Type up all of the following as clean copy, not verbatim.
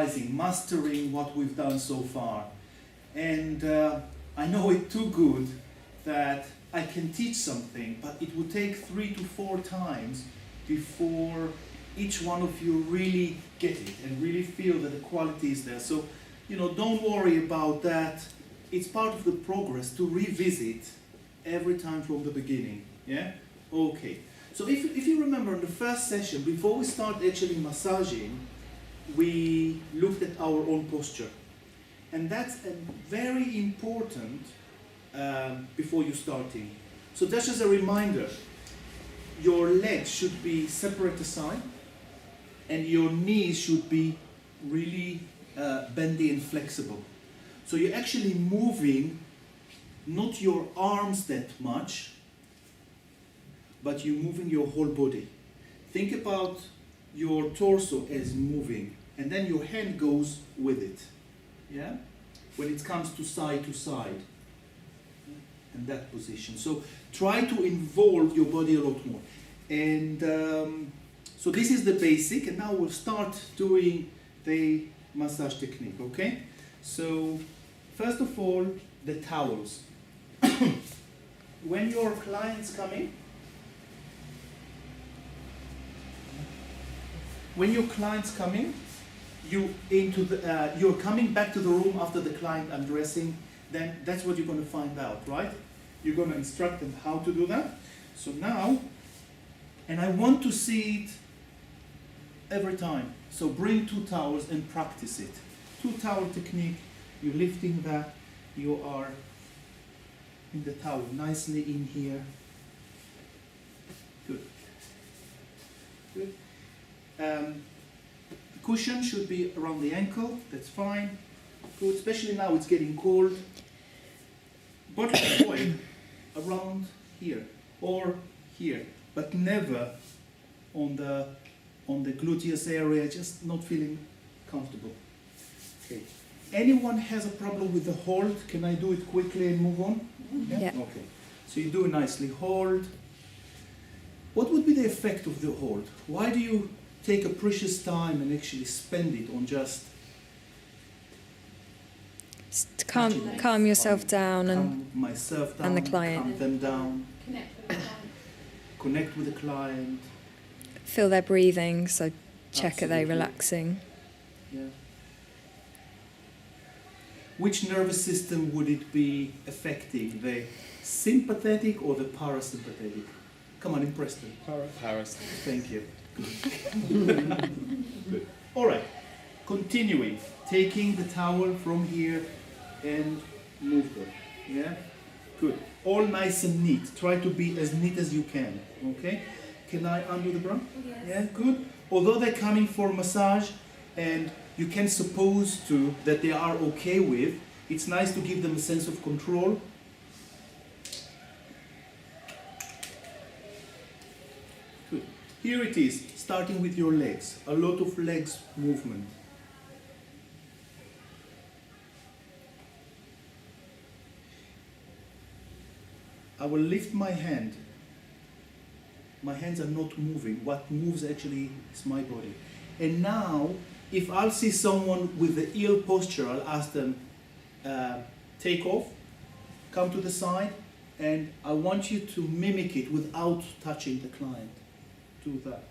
revising, mastering what we've done so far. And I know it too good that I can teach something, but it would take 3 to 4 times before each one of you really get it and really feel that the quality is there. So, you know, don't worry about that. It's part of the progress to revisit every time from the beginning. Yeah? Okay. So if you remember in the first session, before we start actually massaging, we looked at our own posture. And that's a very important before you starting. So just as a reminder, your legs should be separate aside, and your knees should be really bendy and flexible. So you're actually moving not your arms that much, but you're moving your whole body. Think about your torso as moving, and then your hand goes with it. Yeah? When it comes to side, in that position. So try to involve your body a lot more. And so this is the basic, and now we'll start doing the massage technique, okay? So first of all, the towels. When your clients come in, you're coming back to the room after the client undressing, then that's what you're going to find out, right? You're going to instruct them how to do that. So now, and I want to see it every time. So bring 2 towels and practice it. 2 towel technique, you're lifting that, you are in the towel nicely in here. Good. Good. The cushion should be around the ankle, that's fine. Good, especially now it's getting cold. Bottle of oil around here or here, but never on the gluteus area, just not feeling comfortable. Okay. Anyone has a problem with the hold? Can I do it quickly and move on? Yeah. Okay. So you do it nicely. Hold. What would be the effect of the hold? Why do you take a precious time and actually spend it on just to calm yourself down calm myself down, and the client. calm them down, connect with the client. Feel their breathing, so check are they Absolutely. relaxing. Yeah. Which nervous system would it be affecting? The sympathetic or the parasympathetic? Come on, impress them. Parasympathetic. Thank you. Good. All right. Continuing. Taking the towel from here and move them. Yeah? Good. All nice and neat. Try to be as neat as you can. Okay? Can I undo the bra? Yes. Yeah, good. Although they're coming for massage and you can suppose to that they are okay with, it's nice to give them a sense of control. Good. Here it is, starting with your legs. A lot of legs movement. I will lift my hand. My hands are not moving. What moves actually is my body. And now, if I'll see someone with the ill posture, I'll ask them, take off, come to the side, and I want you to mimic it without touching the client. Do that.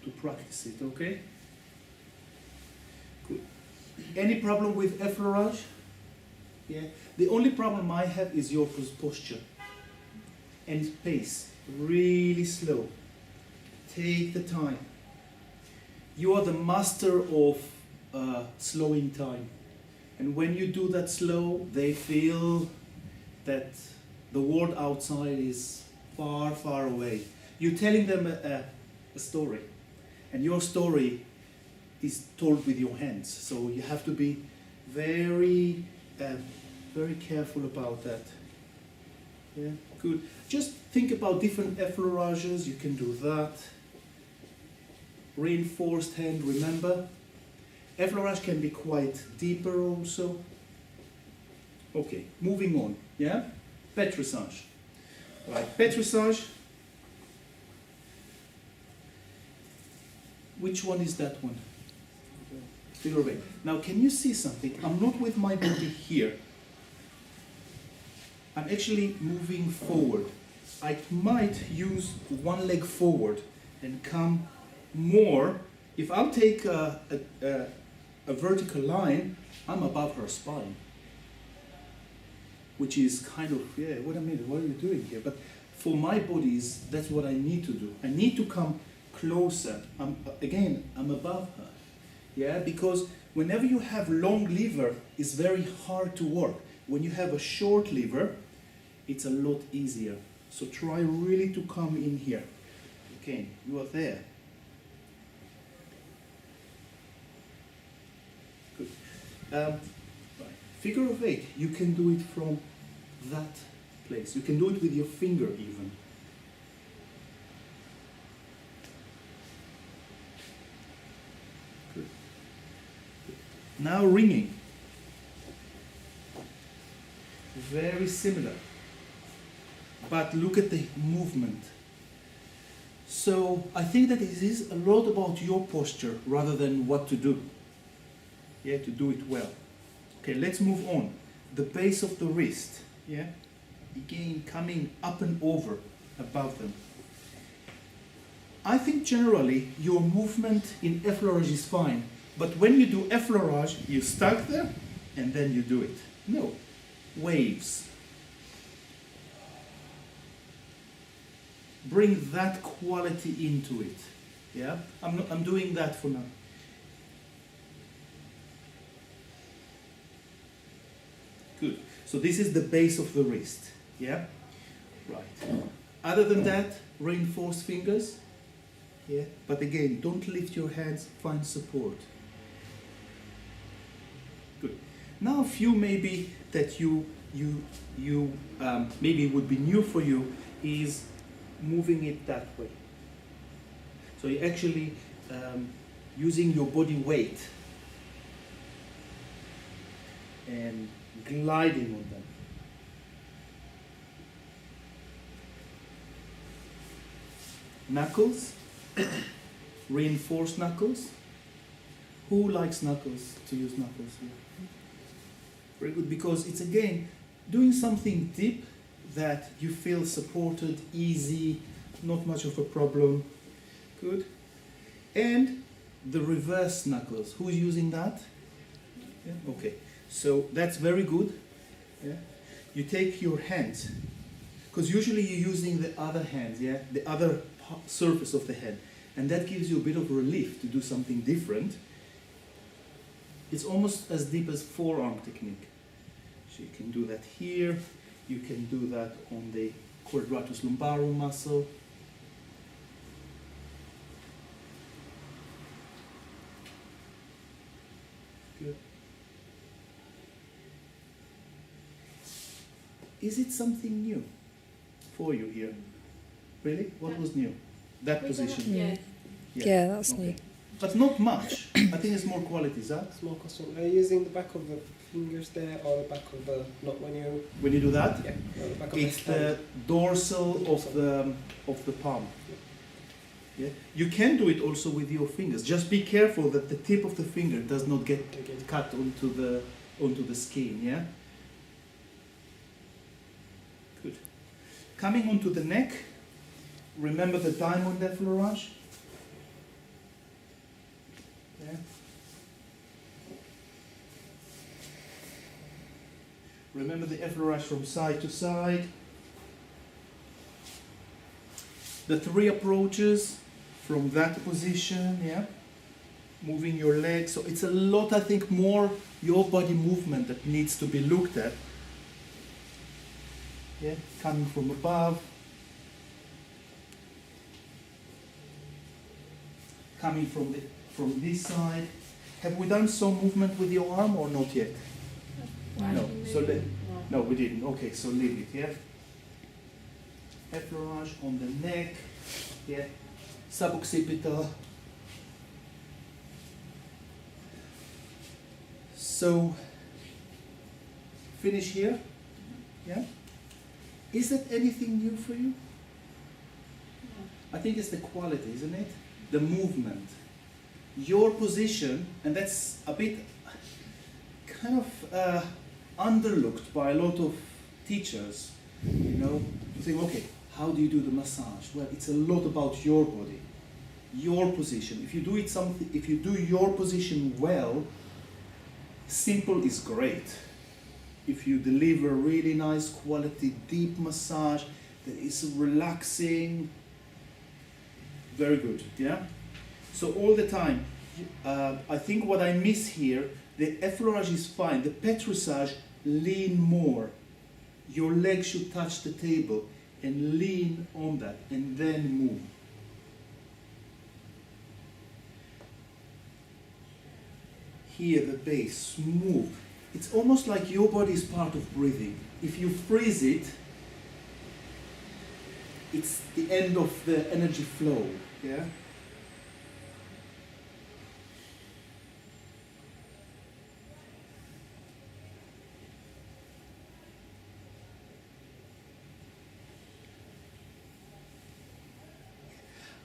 To practice it, okay? Good. Any problem with effleurage? Yeah. The only problem I have is your posture and pace. Really slow. Take the time. You are the master of slowing time. And when you do that slow, they feel that the world outside is far, far away. You're telling them a story. And your story is told with your hands. So you have to be very, very careful about that. Yeah, good. Just think about different effleurages. You can do that. Reinforced hand, remember. Effleurage can be quite deeper also. Okay, moving on. Yeah? Petrissage. Right, petrissage. Which one is that one? figure of 8. Now, can you see something? I'm not with my body here. I'm actually moving forward. I might use one leg forward and come more. If I'll take a vertical line, I'm above her spine. Which is kind of, yeah, what a minute, what are you doing here? But for my bodies, that's what I need to do. I need to come closer. I'm above her. Yeah, because whenever you have long lever, it's very hard to work. When you have a short lever, it's a lot easier. So try really to come in here. Okay, you are there. Good. Right. Figure of 8, you can do it from that place. You can do it with your finger even. Good. Now ringing. Very similar. But look at the movement. So I think that it is a lot about your posture rather than what to do. Yeah, to do it well. Okay, let's move on. The base of the wrist. Yeah, again coming up and over above them. I think generally your movement in effleurage is fine, but when you do effleurage, you stuck there and then you do it. No, waves. Bring that quality into it. Yeah, I'm doing that for now. Good. So this is the base of the wrist. Yeah? Right. Other than that, reinforce fingers. Yeah? But again, don't lift your hands, find support. Good. Now a few maybe that you maybe would be new for you is moving it that way. So you're actually using your body weight and gliding on them. Knuckles, reinforce knuckles. Who likes knuckles, to use knuckles here? Very good, because it's again doing something deep that you feel supported, easy, not much of a problem. Good. And the reverse knuckles. Who's using that? Yeah? Okay. So that's very good. Yeah? You take your hands, because usually you're using the other hands, yeah, the other surface of the head, and that gives you a bit of relief to do something different. It's almost as deep as forearm technique. So you can do that here. You can do that on the quadratus lumbarum muscle. Good. Is it something new for you here? Really? What was new? That position? Yeah. Yeah, that's okay. new. But not much. I think it's more quality, is that? Small question. Are you using the back of the fingers there or the back of the, not when you... When you do that? Yeah, no, the back of It's the the dorsal of the palm. Yeah. You can do it also with your fingers. Just be careful that the tip of the finger does not get cut onto the skin, yeah? Good. Coming onto the neck, remember the diamond effleurage? Yeah. Remember the effleurage from side to side. The 3 approaches from that position, yeah? Moving your legs. So it's a lot, I think, more your body movement that needs to be looked at. Yeah, coming from above. Coming from this side. Have we done some movement with your arm or not yet? No. So no, we didn't. Okay, so leave it, yeah? Effleurage on the neck, yeah? Suboccipital. So, finish here, yeah? Is that anything new for you? I think it's the quality, isn't it? The movement. your position, and that's a bit kind of underlooked by a lot of teachers, you know, to think, okay, how do you do the massage? Well, it's a lot about your body, your position. If you do your position well, simple is great. If you deliver really nice quality deep massage that is relaxing, very good, yeah? So all the time, I think what I miss here, the effleurage is fine, the pétrissage, lean more. Your legs should touch the table and lean on that and then move. Here the base, smooth. It's almost like your body is part of breathing. If you freeze it, it's the end of the energy flow, yeah?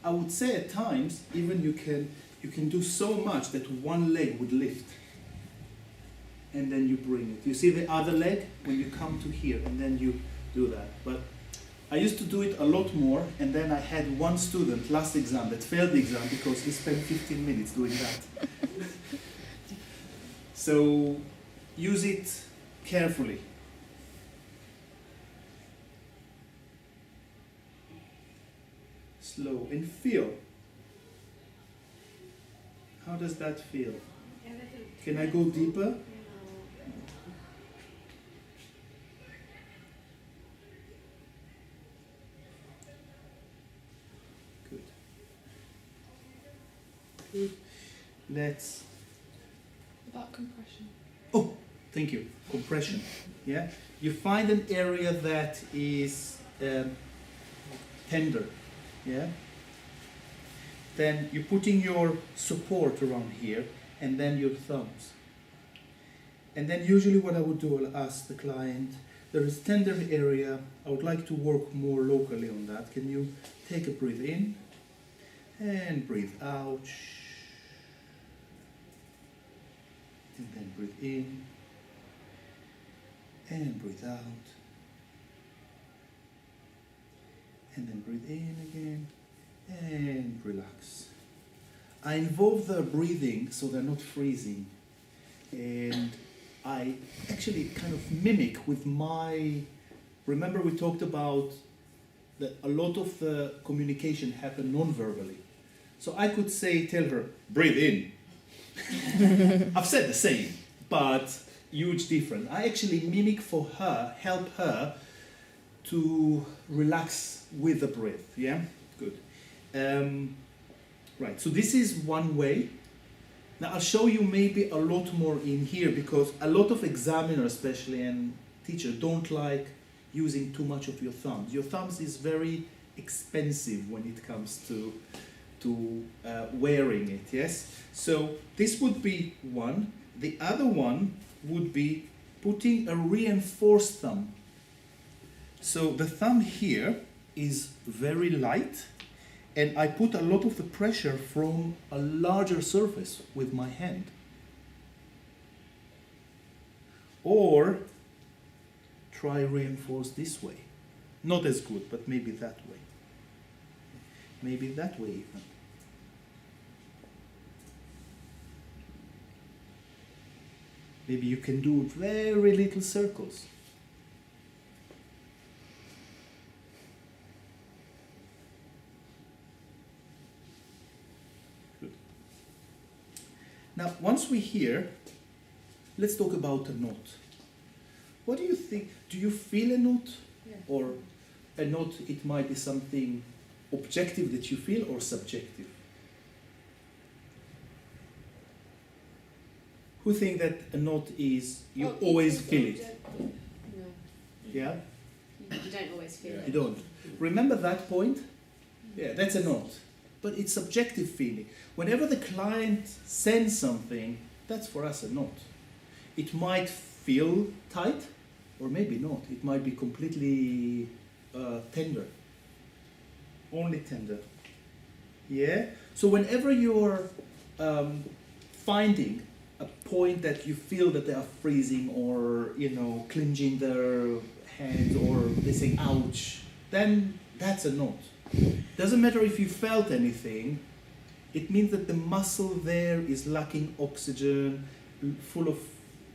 I would say at times, even you can do so much that one leg would lift. And then you bring it. You see the other leg when you come to here, and then you do that. But I used to do it a lot more, and then I had one student last exam that failed the exam because he spent 15 minutes doing that. So use it carefully. Slow and feel. How does that feel? Can I go deeper? Good. Good. Let's. About compression. Oh, thank you. Compression. Yeah. You find an area that is tender. Yeah. Then you're putting your support around here, and then your thumbs. And then usually what I would do, I'll ask the client, there is tender area, I would like to work more locally on that. Can you take a breath in and breathe out? And then breathe in and breathe out. And then breathe in again and relax. I involve the breathing so they're not freezing, and I actually kind of mimic with my, remember we talked about that a lot of the communication happen non-verbally. So I could tell her, breathe in. I've said the same, but huge difference. I actually mimic for her, help her to relax with the breath, yeah? Good. Right, so this is one way. Now I'll show you maybe a lot more in here because a lot of examiners especially and teachers don't like using too much of your thumbs. Your thumbs is very expensive when it comes to wearing it, yes? So this would be one. The other one would be putting a reinforced thumb. So the thumb here is very light, and I put a lot of the pressure from a larger surface with my hand. Or try reinforce this way. Not as good, but maybe that way. Maybe that way even. Maybe you can do very little circles. Good. Now, once we're here, let's talk about a knot. What do you think? Do you feel a knot? Yeah. Or a knot, it might be something objective that you feel or subjective? Who think that a knot is, you always feel it? No. Yeah? You don't always feel You it. don't. Remember that point? Yeah, that's a knot. But it's subjective feeling. Whenever the client sends something, that's for us a knot. It might feel tight, or maybe not. It might be completely tender. Only tender. Yeah? So whenever you're finding a point that you feel that they are freezing or, clenching their hands or they say ouch, then that's a knot. Doesn't matter if you felt anything, it means that the muscle there is lacking oxygen, full of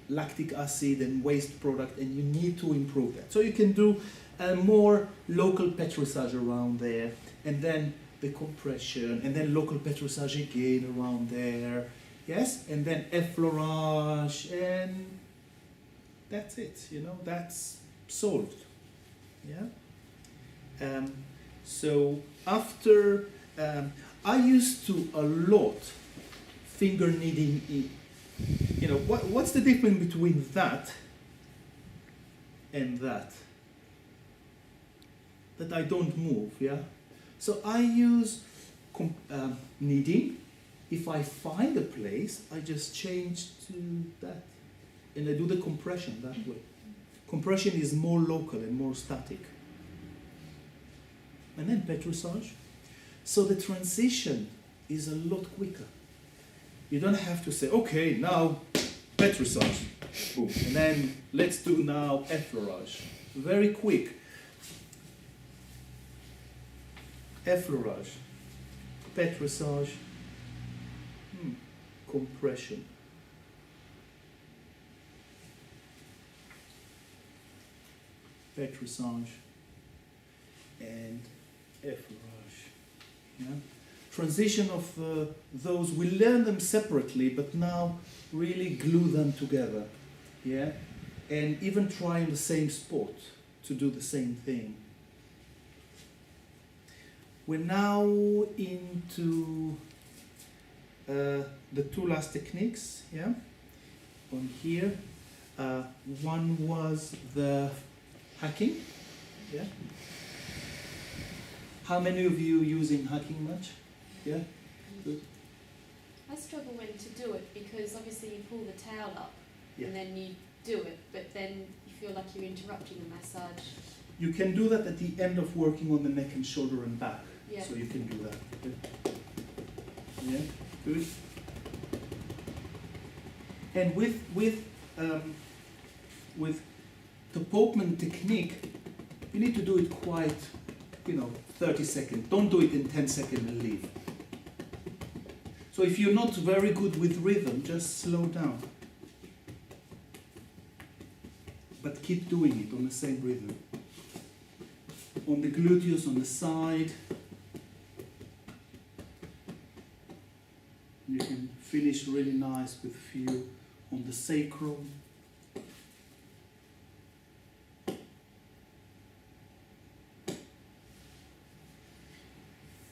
lactic acid and waste product, and you need to improve that. So you can do a more local petrissage around there, and then the compression, and then local petrissage again around there, yes, and then effleurage, and that's it, that's solved, yeah. So after, I used to a lot finger kneading. What's the difference between that and that? That I don't move, yeah? So I use kneading. If I find a place, I just change to that. And I do the compression that way. Compression is more local and more static. And then petrissage. So the transition is a lot quicker. You don't have to say, okay, now petrissage, boom, and then let's do now effleurage. Very quick. Effleurage, petrissage, compression. Petrissage and effleurage. Yeah? Transition of those, we learn them separately, but now really glue them together, yeah, and even try in the same spot to do the same thing. We're now into the two last techniques, yeah, on here. One was the hacking, yeah. How many of you using hacking much? Yeah? Good. I struggle when to do it because obviously you pull the towel up Yeah. and then you do it, but then you feel like you're interrupting the massage. You can do that at the end of working on the neck and shoulder and back. Yeah. So you can do that. Good. Yeah, good. And with the Popman technique, you need to do it quite, 30 seconds. Don't do it in 10 seconds and leave. So if you're not very good with rhythm, just slow down. But keep doing it on the same rhythm. On the gluteus, on the side. You can finish really nice with few on the sacrum.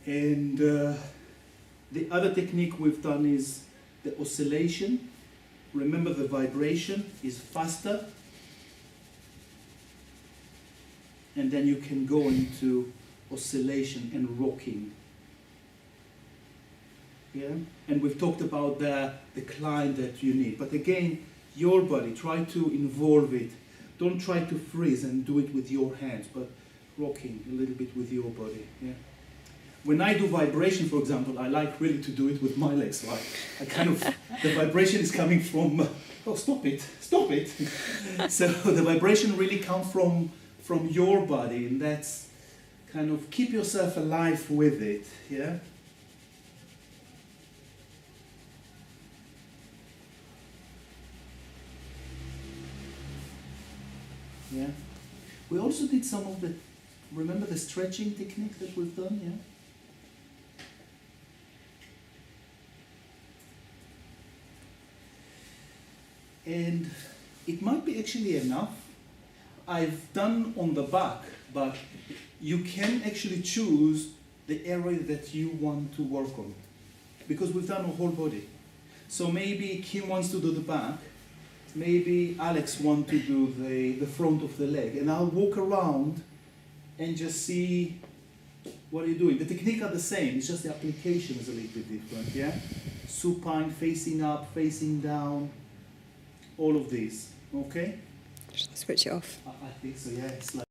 And the other technique we've done is the oscillation. Remember, the vibration is faster. And then you can go into oscillation and rocking. Yeah? And we've talked about the climb that you need. But again, your body, try to involve it. Don't try to freeze and do it with your hands, but rocking a little bit with your body. Yeah? When I do vibration, for example, I like really to do it with my legs. Like the vibration is coming from, oh, stop it. So the vibration really comes from your body, and that's kind of keep yourself alive with it, yeah? Yeah. We also did some of the, remember the stretching technique that we've done, yeah? And it might be actually enough. I've done on the back, but you can actually choose the area that you want to work on, because we've done a whole body. So maybe Kim wants to do the back, maybe Alex wants to do the front of the leg, and I'll walk around and just see what you're doing. The technique are the same, it's just the application is a little bit different, yeah? Supine, facing up, facing down, all of these, okay? Should I switch it off? I think so, yeah. It's like